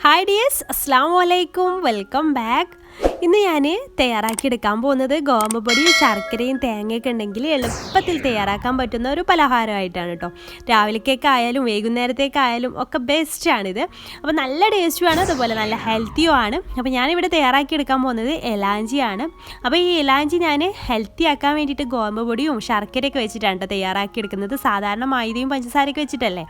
Hi dears, അസ്സാം വലൈക്കും, welcome back. ഇന്ന് ഞാൻ തയ്യാറാക്കിയെടുക്കാൻ പോകുന്നത് ഗോതമ്പ് പൊടിയും ശർക്കരയും തേങ്ങയൊക്കെ ഉണ്ടെങ്കിൽ എളുപ്പത്തിൽ തയ്യാറാക്കാൻ പറ്റുന്ന ഒരു പലഹാരമായിട്ടാണ് കേട്ടോ. രാവിലേക്കൊക്കെയായാലും വൈകുന്നേരത്തേക്കായാലും ഒക്കെ ബെസ്റ്റാണിത്. അപ്പോൾ നല്ല ടേസ്റ്റുമാണ്, അതുപോലെ നല്ല ഹെൽത്തിയും ആണ്. അപ്പോൾ ഞാനിവിടെ തയ്യാറാക്കിയെടുക്കാൻ പോകുന്നത് എലാഞ്ചിയാണ്. അപ്പോൾ ഈ എലാഞ്ചി ഞാൻ ഹെൽത്തി ആക്കാൻ വേണ്ടിയിട്ട് ഗോതമ്പ് പൊടിയും ശർക്കരയൊക്കെ വെച്ചിട്ടാണ് കേട്ടോ തയ്യാറാക്കിയെടുക്കുന്നത്. സാധാരണ മൈദയും പഞ്ചസാരയൊക്കെ വെച്ചിട്ടല്ലേ.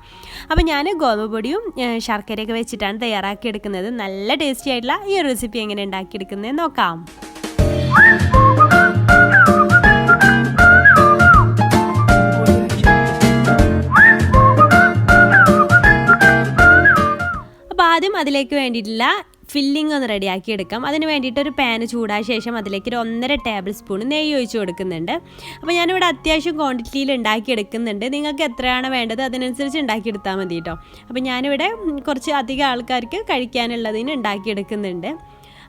അപ്പോൾ ഞാൻ ഗോതമ്പ് പൊടിയും ശർക്കരയൊക്കെ വെച്ചിട്ടാണ് തയ്യാറാക്കിയെടുക്കുന്നത്. നല്ല ടേസ്റ്റി ആയിട്ടുള്ള ഈ റെസിപ്പി എങ്ങനെ ഉണ്ടാക്കിയെടുക്കുന്നത് നോക്കാം. അപ്പോൾ ആദ്യം അതിലേക്ക് വേണ്ടിയിട്ടുള്ള ഫില്ലിംഗ് ഒന്ന് റെഡിയാക്കി എടുക്കാം. അതിന് വേണ്ടിയിട്ട് ഒരു പാന് ചൂടായ ശേഷം അതിലേക്ക് ഒരു 1.5 ടേബിൾ സ്പൂൺ നെയ്യ് ഒഴിച്ച് കൊടുക്കുന്നുണ്ട്. അപ്പോൾ ഞാനിവിടെ അത്യാവശ്യം ക്വാണ്ടിറ്റിയിൽ ഉണ്ടാക്കിയെടുക്കുന്നുണ്ട്. നിങ്ങൾക്ക് എത്രയാണ് വേണ്ടത് അതിനനുസരിച്ച് ഉണ്ടാക്കിയെടുത്താൽ മതി കേട്ടോ. അപ്പോൾ ഞാനിവിടെ കുറച്ച് അധികം ആൾക്കാർക്ക് കഴിക്കാനുള്ളതിന് ഉണ്ടാക്കിയെടുക്കുന്നുണ്ട്.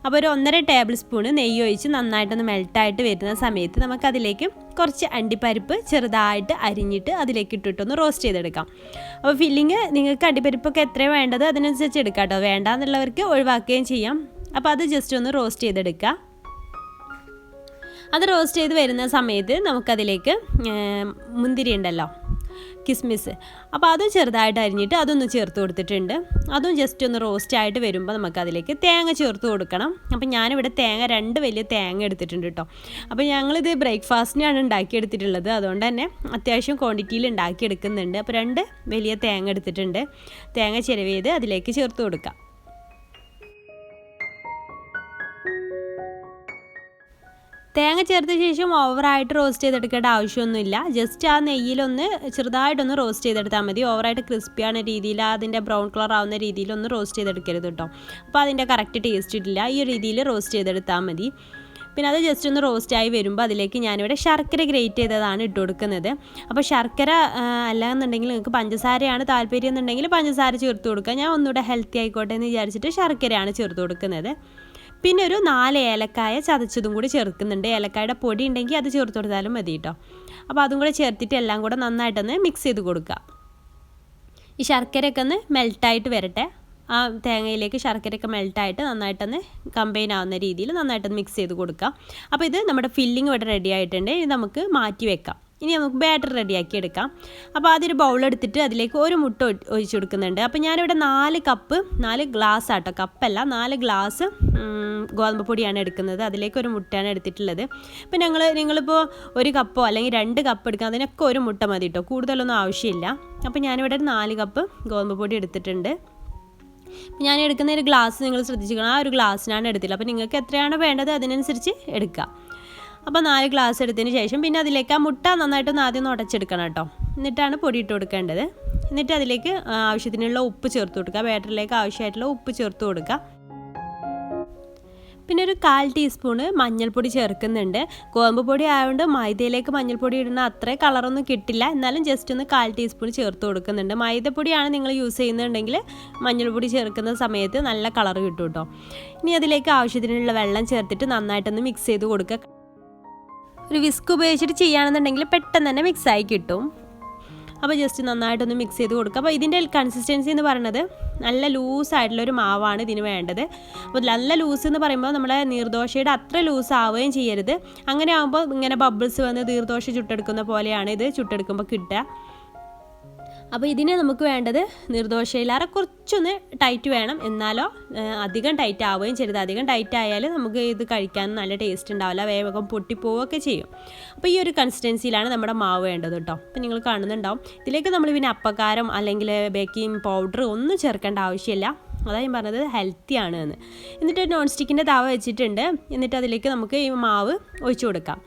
അപ്പോൾ ഒരു 1.5 ടേബിൾ സ്പൂണ് നെയ്യ് ഒഴിച്ച് നന്നായിട്ടൊന്ന് മെൽട്ടായിട്ട് വരുന്ന സമയത്ത് നമുക്കതിലേക്ക് കുറച്ച് അണ്ടിപ്പരിപ്പ് ചെറുതായിട്ട് അരിഞ്ഞിട്ട് അതിലേക്ക് ഇട്ടിട്ടൊന്ന് റോസ്റ്റ് ചെയ്തെടുക്കാം. അപ്പോൾ ഫില്ലിങ് നിങ്ങൾക്ക് അണ്ടിപ്പരിപ്പൊക്കെ എത്രയാണ് വേണ്ടത് അതിനനുസരിച്ച് എടുക്കാം കേട്ടോ. വേണ്ടാന്നുള്ളവർക്ക് ഒഴിവാക്കുകയും ചെയ്യാം. അപ്പോൾ അത് ജസ്റ്റ് ഒന്ന് റോസ്റ്റ് ചെയ്തെടുക്കുക. അത് റോസ്റ്റ് ചെയ്ത് വരുന്ന സമയത്ത് നമുക്കതിലേക്ക് മുന്തിരി ഉണ്ടല്ലോ, കിസ്മിസ്, അപ്പോൾ അതും ചെറുതായിട്ട് അരിഞ്ഞിട്ട് അതൊന്ന് ചേർത്ത് കൊടുത്തിട്ടുണ്ട്. അതും ജസ്റ്റ് ഒന്ന് റോസ്റ്റ് ആയിട്ട് വരുമ്പോൾ നമുക്കതിലേക്ക് തേങ്ങ ചേർത്ത് കൊടുക്കണം. അപ്പോൾ ഞാനിവിടെ 2 വലിയ തേങ്ങ എടുത്തിട്ടുണ്ട് കേട്ടോ. അപ്പോൾ ഞങ്ങളിത് ബ്രേക്ക്ഫാസ്റ്റിനാണ് ഉണ്ടാക്കിയെടുത്തിട്ടുള്ളത്. അതുകൊണ്ട് തന്നെ അത്യാവശ്യം ക്വാണ്ടിറ്റിയിൽ ഉണ്ടാക്കിയെടുക്കുന്നുണ്ട്. അപ്പോൾ 2 വലിയ തേങ്ങ എടുത്തിട്ടുണ്ട്. തേങ്ങ ചിരവ് ചെയ്ത് അതിലേക്ക് ചേർത്ത് കൊടുക്കാം. തേങ്ങ ചേർത്ത ശേഷം ഓവറായിട്ട് റോസ്റ്റ് ചെയ്തെടുക്കേണ്ട ആവശ്യമൊന്നുമില്ല. ജസ്റ്റ് ആ നെയ്യിലൊന്ന് ചെറുതായിട്ടൊന്ന് റോസ്റ്റ് ചെയ്തെടുത്താൽ മതി. ഓവറായിട്ട് ക്രിസ്പിയാണ് രീതിയിൽ അതിൻ്റെ ബ്രൗൺ കളർ ആവുന്ന രീതിയിലൊന്ന് റോസ്റ്റ് ചെയ്തെടുക്കരുത് കേട്ടോ. അപ്പോൾ അതിൻ്റെ കറക്റ്റ് ടേസ്റ്റ് ഇട്ടില്ല. ഈ രീതിയിൽ റോസ്റ്റ് ചെയ്തെടുത്താൽ മതി. പിന്നെ അത് ജസ്റ്റ് ഒന്ന് റോസ്റ്റായി വരുമ്പോൾ അതിലേക്ക് ഞാനിവിടെ ശർക്കര ഗ്രേറ്റ് ചെയ്തതാണ് ഇട്ട് കൊടുക്കുന്നത്. അപ്പോൾ ശർക്കര അല്ലാന്നുണ്ടെങ്കിൽ നിങ്ങൾക്ക് പഞ്ചസാരയാണ് താല്പര്യം എന്നുണ്ടെങ്കിൽ പഞ്ചസാര ചേർത്ത് കൊടുക്കുക. ഞാൻ ഒന്നുകൂടെ ഹെൽത്തി ആയിക്കോട്ടെ എന്ന് വിചാരിച്ചിട്ട് ശർക്കരയാണ് ചേർത്ത് കൊടുക്കുന്നത്. പിന്നെ ഒരു 4 ഏലക്കായ ചതച്ചതും കൂടി ചേർക്കുന്നുണ്ട്. ഏലക്കായുടെ പൊടി ഉണ്ടെങ്കിൽ അത് ചേർത്ത് കൊടുത്താലും മതി കേട്ടോ. അപ്പോൾ അതും കൂടെ ചേർത്തിട്ട് എല്ലാം കൂടെ നന്നായിട്ടൊന്ന് മിക്സ് ചെയ്ത് കൊടുക്കുക. ഈ ശർക്കരയൊക്കെ ഒന്ന് മെൽട്ടായിട്ട് വരട്ടെ. ആ തേങ്ങയിലേക്ക് ശർക്കരയൊക്കെ മെൽട്ടായിട്ട് നന്നായിട്ടൊന്ന് കമ്പൈൻ ആവുന്ന രീതിയിൽ നന്നായിട്ടൊന്ന് മിക്സ് ചെയ്ത് കൊടുക്കുക. അപ്പോൾ ഇത് നമ്മുടെ ഫില്ലിംഗ് ഇവിടെ റെഡി ആയിട്ടുണ്ട്. ഇത് നമുക്ക് മാറ്റി വെക്കാം. ഇനി നമുക്ക് ബാറ്റർ റെഡിയാക്കി എടുക്കാം. അപ്പോൾ ആദ്യം ഒരു ബൗളെടുത്തിട്ട് അതിലേക്ക് ഒരു മുട്ട ഒഴിച്ച് കൊടുക്കുന്നുണ്ട്. അപ്പോൾ ഞാനിവിടെ 4 ഗ്ലാസ് ആട്ടോ, കപ്പല്ല, 4 ഗ്ലാസ് ഗോതമ്പ് പൊടിയാണ് എടുക്കുന്നത്. അതിലേക്ക് ഒരു മുട്ടയാണ് എടുത്തിട്ടുള്ളത്. അപ്പോൾ നിങ്ങളിപ്പോൾ 1 കപ്പോ അല്ലെങ്കിൽ 2 കപ്പ് എടുക്കാം, അതിനൊക്കെ ഒരു മുട്ട മതി കേട്ടോ, കൂടുതലൊന്നും ആവശ്യമില്ല. അപ്പോൾ ഞാനിവിടെ 4 കപ്പ് ഗോതമ്പ് പൊടി എടുത്തിട്ടുണ്ട്. ഞാൻ എടുക്കുന്ന ഒരു ഗ്ലാസ് നിങ്ങൾ ശ്രദ്ധിച്ചിരിക്കണം, ആ ഒരു ഗ്ലാസ്സിനാണ് എടുത്തില്ല. അപ്പോൾ നിങ്ങൾക്ക് എത്രയാണ് വേണ്ടത് അതിനനുസരിച്ച് എടുക്കുക. അപ്പോൾ 4 ഗ്ലാസ് എടുത്തതിന് ശേഷം പിന്നെ അതിലേക്ക് ആ മുട്ട നന്നായിട്ടൊന്ന് ആദ്യം ഒന്ന് ഉടച്ചെടുക്കണം കേട്ടോ. എന്നിട്ടാണ് പൊടി ഇട്ട് കൊടുക്കേണ്ടത്. എന്നിട്ട് അതിലേക്ക് ആവശ്യത്തിനുള്ള ഉപ്പ് ചേർത്ത് കൊടുക്കുക. ബാറ്ററിലേക്ക് ആവശ്യമായിട്ടുള്ള ഉപ്പ് ചേർത്ത് കൊടുക്കുക. പിന്നെ ഒരു 1/4 ടീസ്പൂണ് മഞ്ഞൾപ്പൊടി ചേർക്കുന്നുണ്ട്. ഗോതമ്പ് പൊടി ആയതുകൊണ്ട് മൈദയിലേക്ക് മഞ്ഞൾപ്പൊടി ഇടുന്ന അത്ര കളറൊന്നും കിട്ടില്ല. എന്നാലും ജസ്റ്റ് ഒന്ന് 1/4 ടീസ്പൂൺ ചേർത്ത് കൊടുക്കുന്നുണ്ട്. മൈദപ്പൊടിയാണ് നിങ്ങൾ യൂസ് ചെയ്യുന്നുണ്ടെങ്കിൽ മഞ്ഞൾപ്പൊടി ചേർക്കുന്ന സമയത്ത് നല്ല കളർ കിട്ടും കേട്ടോ. ഇനി അതിലേക്ക് ആവശ്യത്തിനുള്ള വെള്ളം ചേർത്തിട്ട് നന്നായിട്ടൊന്ന് മിക്സ് ചെയ്ത് കൊടുക്കുക. ഒരു വിസ്ക് ഉപയോഗിച്ചിട്ട് ചെയ്യുകയാണെന്നുണ്ടെങ്കിൽ പെട്ടെന്ന് തന്നെ മിക്സായി കിട്ടും. അപ്പോൾ ജസ്റ്റ് നന്നായിട്ടൊന്ന് മിക്സ് ചെയ്ത് കൊടുക്കുക. അപ്പോൾ ഇതിൻ്റെ കൺസിസ്റ്റൻസി എന്ന് പറയുന്നത് നല്ല ലൂസായിട്ടുള്ളൊരു മാവാണ് ഇതിന് വേണ്ടത്. അപ്പോൾ നല്ല ലൂസ് എന്ന് പറയുമ്പോൾ നമ്മുടെ നീർദോശയുടെ അത്ര ലൂസ് ആവുകയും ചെയ്യരുത്. അങ്ങനെ ആകുമ്പോൾ ഇങ്ങനെ ബബിൾസ് വന്ന് നീർദോശ ചുട്ടെടുക്കുന്ന പോലെയാണ് ഇത് ചുട്ടെടുക്കുമ്പോൾ കിട്ടുക. അപ്പോൾ ഇതിന് നമുക്ക് വേണ്ടത് നീർദോശയിലേറെ കുറച്ചൊന്ന് ടൈറ്റ് വേണം, എന്നാലോ അധികം ടൈറ്റ് ആവുകയും ചെയ്യരുത്. അധികം ടൈറ്റ് ആയാൽ നമുക്ക് ഇത് കഴിക്കാൻ നല്ല ടേസ്റ്റ് ഉണ്ടാവില്ല, വേഗം പൊട്ടിപ്പോവുകയൊക്കെ ചെയ്യും. അപ്പോൾ ഈ ഒരു കൺസിസ്റ്റൻസിയിലാണ് നമ്മുടെ മാവ് വേണ്ടത് കേട്ടോ. അപ്പോൾ നിങ്ങൾ കാണുന്നുണ്ടാവും. ഇതിലേക്ക് നമ്മൾ പിന്നെ അപ്പക്കാരം അല്ലെങ്കിൽ ബേക്കിംഗ് പൗഡർ ഒന്നും ചേർക്കേണ്ട ആവശ്യമില്ല. അതാണ് ഞാൻ പറഞ്ഞത് ഹെൽത്തിയാണ് എന്ന്. എന്നിട്ട് നോൺ സ്റ്റിക്കിൻ്റെ തവ വെച്ചിട്ടുണ്ട്. എന്നിട്ട് അതിലേക്ക് നമുക്ക് ഈ മാവ് ഒഴിച്ചു കൊടുക്കാം.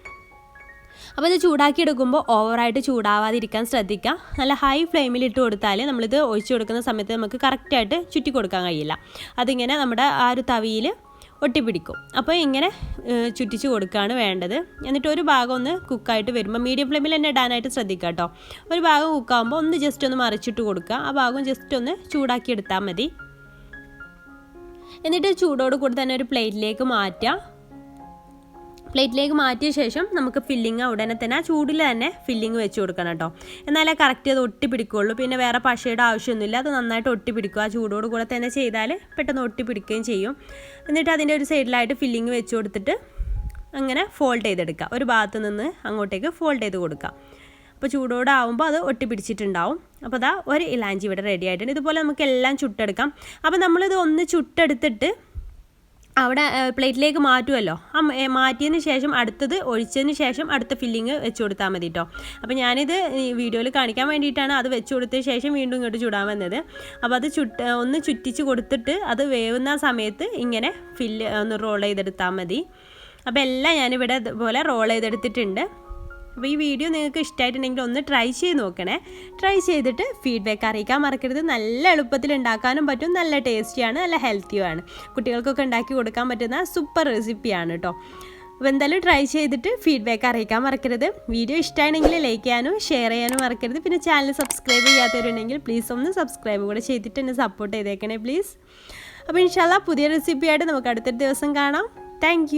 അപ്പോൾ ഇത് ചൂടാക്കി എടുക്കുമ്പോൾ ഓവറായിട്ട് ചൂടാവാതിരിക്കാൻ ശ്രദ്ധിക്കുക. നല്ല ഹൈ ഫ്ലെയിമിൽ ഇട്ട് കൊടുത്താൽ നമ്മളിത് ഒഴിച്ചു കൊടുക്കുന്ന സമയത്ത് നമുക്ക് കറക്റ്റായിട്ട് ചുറ്റി കൊടുക്കാൻ കഴിയില്ല. അതിങ്ങനെ നമ്മുടെ ആ ഒരു തവിയിൽ ഒട്ടിപ്പിടിക്കും. അപ്പോൾ ഇങ്ങനെ ചുറ്റിച്ച് കൊടുക്കുകയാണ് വേണ്ടത്. എന്നിട്ട് ഒരു ഭാഗം ഒന്ന് കുക്കായിട്ട് വരുമ്പോൾ മീഡിയം ഫ്ലെയിമിൽ തന്നെ ഇടാനായിട്ട് ശ്രദ്ധിക്കുക കേട്ടോ. ഒരു ഭാഗം കുക്കാകുമ്പോൾ ഒന്ന് ജസ്റ്റ് ഒന്ന് മറിച്ചിട്ട് കൊടുക്കുക. ആ ഭാഗം ജസ്റ്റ് ഒന്ന് ചൂടാക്കി എടുത്താൽ മതി. എന്നിട്ട് ചൂടോട് കൂടി തന്നെ ഒരു പ്ലേറ്റിലേക്ക് മാറ്റുക. പ്ലേറ്റിലേക്ക് മാറ്റിയ ശേഷം നമുക്ക് ഫില്ലിങ് ഉടനെ തന്നെ ആ ചൂടിൽ തന്നെ ഫില്ലിങ് വെച്ച് കൊടുക്കണം കേട്ടോ. എന്നാലേ കറക്റ്റ് അത് ഒട്ടി പിടിക്കുകയുള്ളൂ. പിന്നെ വേറെ പശയുടെ ആവശ്യമൊന്നുമില്ല. അത് നന്നായിട്ട് ഒട്ടി പിടിക്കുക. ആ ചൂടോട് കൂടെ തന്നെ ചെയ്താൽ പെട്ടെന്ന് ഒട്ടി പിടിക്കുകയും ചെയ്യും. എന്നിട്ട് അതിൻ്റെ ഒരു സൈഡിലായിട്ട് ഫില്ലിങ് വെച്ച് കൊടുത്തിട്ട് അങ്ങനെ ഫോൾഡ് ചെയ്തെടുക്കുക. ഒരു ഭാഗത്ത് നിന്ന് അങ്ങോട്ടേക്ക് ഫോൾഡ് ചെയ്ത് കൊടുക്കുക. അപ്പോൾ ചൂടോടാവുമ്പോൾ അത് ഒട്ടി പിടിച്ചിട്ടുണ്ടാവും. അപ്പോൾ അതാ ഒരു ഇലാഞ്ചി ഇവിടെ റെഡി ആയിട്ടുണ്ട്. ഇതുപോലെ നമുക്ക് എല്ലാം ചുട്ടെടുക്കാം. അപ്പോൾ നമ്മളിത് ഒന്ന് ചുട്ടെടുത്തിട്ട് അവിടെ പ്ലേറ്റിലേക്ക് മാറ്റുമല്ലോ. ആ മാറ്റിയതിന് ശേഷം അടുത്തത് ഒഴിച്ചതിന് ശേഷം അടുത്ത ഫില്ലിങ് വെച്ച് കൊടുത്താൽ മതി കേട്ടോ. അപ്പോൾ ഞാനിത് വീഡിയോയിൽ കാണിക്കാൻ വേണ്ടിയിട്ടാണ് അത് വെച്ച് കൊടുത്തതിന് ശേഷം വീണ്ടും ഇങ്ങോട്ട് ചുടാൻ വന്നത്. അപ്പോൾ അത് ഒന്ന് ചുറ്റിച്ച് കൊടുത്തിട്ട് അത് വേവുന്ന സമയത്ത് ഇങ്ങനെ ഒന്ന് റോൾ ചെയ്തെടുത്താൽ മതി. അപ്പോൾ എല്ലാം ഞാനിവിടെ ഇതുപോലെ റോൾ ചെയ്തെടുത്തിട്ടുണ്ട്. അപ്പോൾ ഈ വീഡിയോ നിങ്ങൾക്ക് ഇഷ്ടമായിട്ടുണ്ടെങ്കിൽ ഒന്ന് ട്രൈ ചെയ്ത് നോക്കണേ. ട്രൈ ചെയ്തിട്ട് ഫീഡ്ബാക്ക് അറിയിക്കാൻ മറക്കരുത്. നല്ല എളുപ്പത്തിൽ ഉണ്ടാക്കാനും പറ്റും, നല്ല ടേസ്റ്റിയാണ്, നല്ല ഹെൽത്തിയുമാണ്. കുട്ടികൾക്കൊക്കെ ഉണ്ടാക്കി കൊടുക്കാൻ പറ്റുന്ന സൂപ്പർ റെസിപ്പിയാണ് കേട്ടോ. അപ്പോൾ എന്തായാലും ട്രൈ ചെയ്തിട്ട് ഫീഡ്ബാക്ക് അറിയിക്കാൻ മറക്കരുത്. വീഡിയോ ഇഷ്ടമാണെങ്കിൽ ലൈക്ക് ചെയ്യാനും ഷെയർ ചെയ്യാനും മറക്കരുത്. പിന്നെ ചാനൽ സബ്സ്ക്രൈബ് ചെയ്യാത്തവരുണ്ടെങ്കിൽ പ്ലീസ് ഒന്ന് സബ്സ്ക്രൈബ് കൂടെ ചെയ്തിട്ട് എന്നെ സപ്പോർട്ട് ചെയ്തേക്കണേ പ്ലീസ്. അപ്പോൾ ഇൻഷാല്ലാ പുതിയ റെസിപ്പിയായിട്ട് നമുക്ക് അടുത്ത ദിവസം കാണാം. താങ്ക്